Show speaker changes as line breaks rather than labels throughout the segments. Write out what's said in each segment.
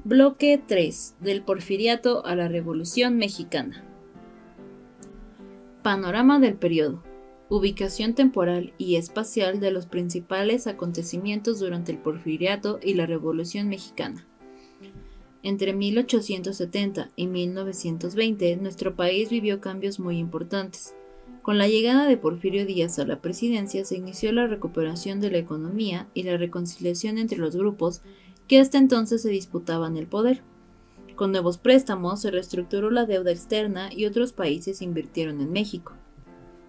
Bloque 3. Del Porfiriato a la Revolución Mexicana. Panorama del periodo. Ubicación temporal y espacial de los principales acontecimientos durante el Porfiriato y la Revolución Mexicana. Entre 1870 y 1920, nuestro país vivió cambios muy importantes. Con la llegada de Porfirio Díaz a la presidencia se inició la recuperación de la economía y la reconciliación entre los grupos que hasta entonces se disputaban el poder. Con nuevos préstamos se reestructuró la deuda externa y otros países invirtieron en México.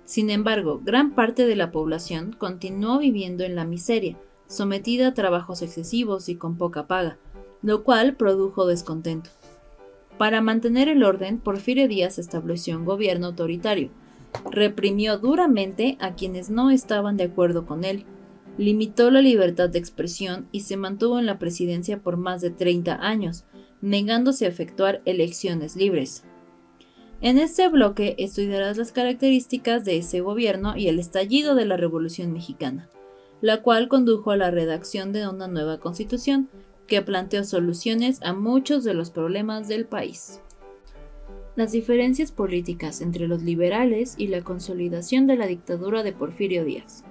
Sin embargo, gran parte de la población continuó viviendo en la miseria, sometida a trabajos excesivos y con poca paga, lo cual produjo descontento. Para mantener el orden, Porfirio Díaz estableció un gobierno autoritario, reprimió duramente a quienes no estaban de acuerdo con él, limitó la libertad de expresión y se mantuvo en la presidencia por más de 30 años, negándose a efectuar elecciones libres. En este bloque estudiarás las características de ese gobierno y el estallido de la Revolución Mexicana, la cual condujo a la redacción de una nueva constitución que planteó soluciones a muchos de los problemas del país. Las diferencias políticas entre los liberales y la consolidación de la dictadura de Porfirio Díaz.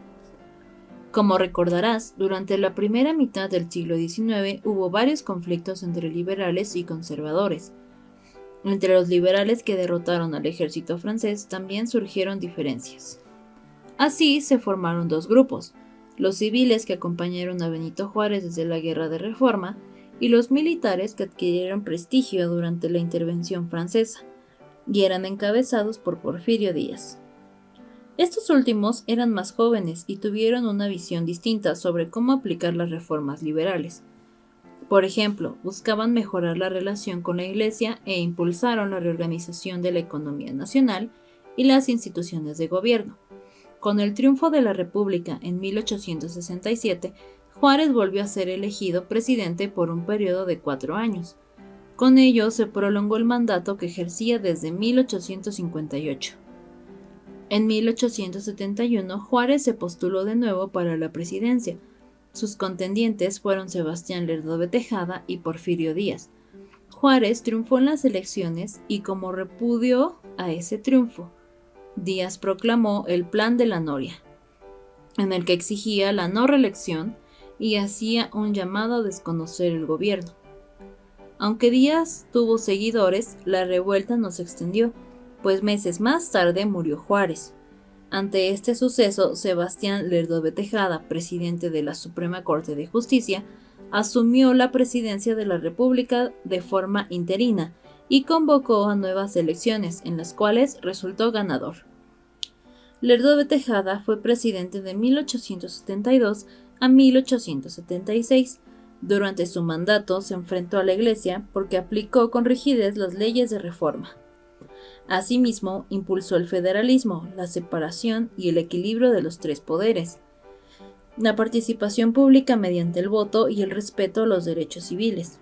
Como recordarás, durante la primera mitad del siglo XIX hubo varios conflictos entre liberales y conservadores. Entre los liberales que derrotaron al ejército francés también surgieron diferencias. Así se formaron dos grupos, los civiles que acompañaron a Benito Juárez desde la Guerra de Reforma y los militares que adquirieron prestigio durante la intervención francesa, y eran encabezados por Porfirio Díaz. Estos últimos eran más jóvenes y tuvieron una visión distinta sobre cómo aplicar las reformas liberales. Por ejemplo, buscaban mejorar la relación con la Iglesia e impulsaron la reorganización de la economía nacional y las instituciones de gobierno. Con el triunfo de la República en 1867, Juárez volvió a ser elegido presidente por un periodo de 4 años. Con ello se prolongó el mandato que ejercía desde 1858. En 1871, Juárez se postuló de nuevo para la presidencia. Sus contendientes fueron Sebastián Lerdo de Tejada y Porfirio Díaz. Juárez triunfó en las elecciones y como repudio a ese triunfo, Díaz proclamó el Plan de la Noria, en el que exigía la no reelección y hacía un llamado a desconocer el gobierno. Aunque Díaz tuvo seguidores, la revuelta no se extendió, pues meses más tarde murió Juárez. Ante este suceso, Sebastián Lerdo de Tejada, presidente de la Suprema Corte de Justicia, asumió la presidencia de la República de forma interina y convocó a nuevas elecciones, en las cuales resultó ganador. Lerdo de Tejada fue presidente de 1872 a 1876. Durante su mandato se enfrentó a la Iglesia porque aplicó con rigidez las leyes de reforma. Asimismo, impulsó el federalismo, la separación y el equilibrio de los tres poderes, la participación pública mediante el voto y el respeto a los derechos civiles.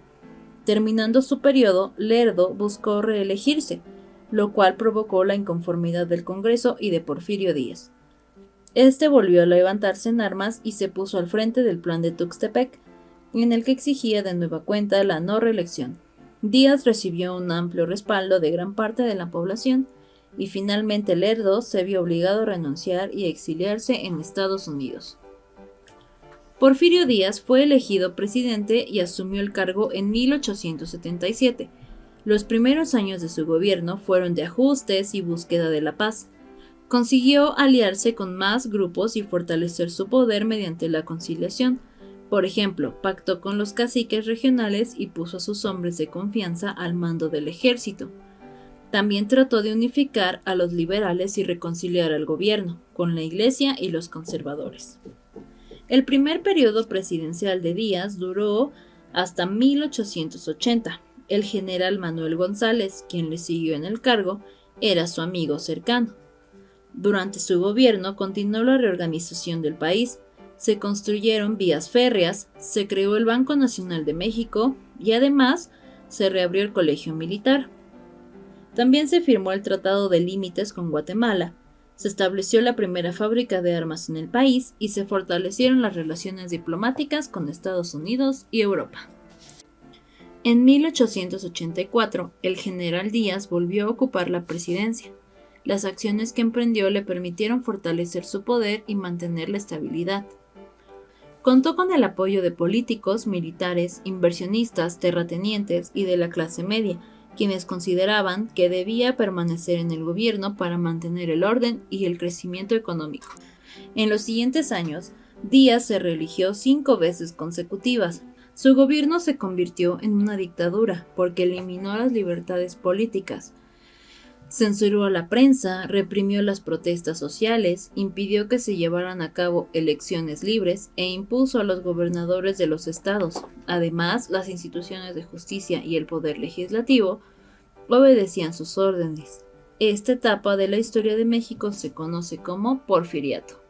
Terminando su periodo, Lerdo buscó reelegirse, lo cual provocó la inconformidad del Congreso y de Porfirio Díaz. Este volvió a levantarse en armas y se puso al frente del Plan de Tuxtepec, en el que exigía de nueva cuenta la no reelección. Díaz recibió un amplio respaldo de gran parte de la población y finalmente Lerdo se vio obligado a renunciar y exiliarse en Estados Unidos. Porfirio Díaz fue elegido presidente y asumió el cargo en 1877. Los primeros años de su gobierno fueron de ajustes y búsqueda de la paz. Consiguió aliarse con más grupos y fortalecer su poder mediante la conciliación. Por ejemplo, pactó con los caciques regionales y puso a sus hombres de confianza al mando del ejército. También trató de unificar a los liberales y reconciliar al gobierno con la Iglesia y los conservadores. El primer periodo presidencial de Díaz duró hasta 1880. El general Manuel González, quien le siguió en el cargo, era su amigo cercano. Durante su gobierno continuó la reorganización del país. Se construyeron vías férreas, se creó el Banco Nacional de México y además se reabrió el Colegio Militar. También se firmó el Tratado de Límites con Guatemala, se estableció la primera fábrica de armas en el país y se fortalecieron las relaciones diplomáticas con Estados Unidos y Europa. En 1884, el general Díaz volvió a ocupar la presidencia. Las acciones que emprendió le permitieron fortalecer su poder y mantener la estabilidad. Contó con el apoyo de políticos, militares, inversionistas, terratenientes y de la clase media, quienes consideraban que debía permanecer en el gobierno para mantener el orden y el crecimiento económico. En los siguientes años, Díaz se reeligió 5 veces consecutivas. Su gobierno se convirtió en una dictadura porque eliminó las libertades políticas. Censuró a la prensa, reprimió las protestas sociales, impidió que se llevaran a cabo elecciones libres e impuso a los gobernadores de los estados. Además, las instituciones de justicia y el poder legislativo obedecían sus órdenes. Esta etapa de la historia de México se conoce como Porfiriato.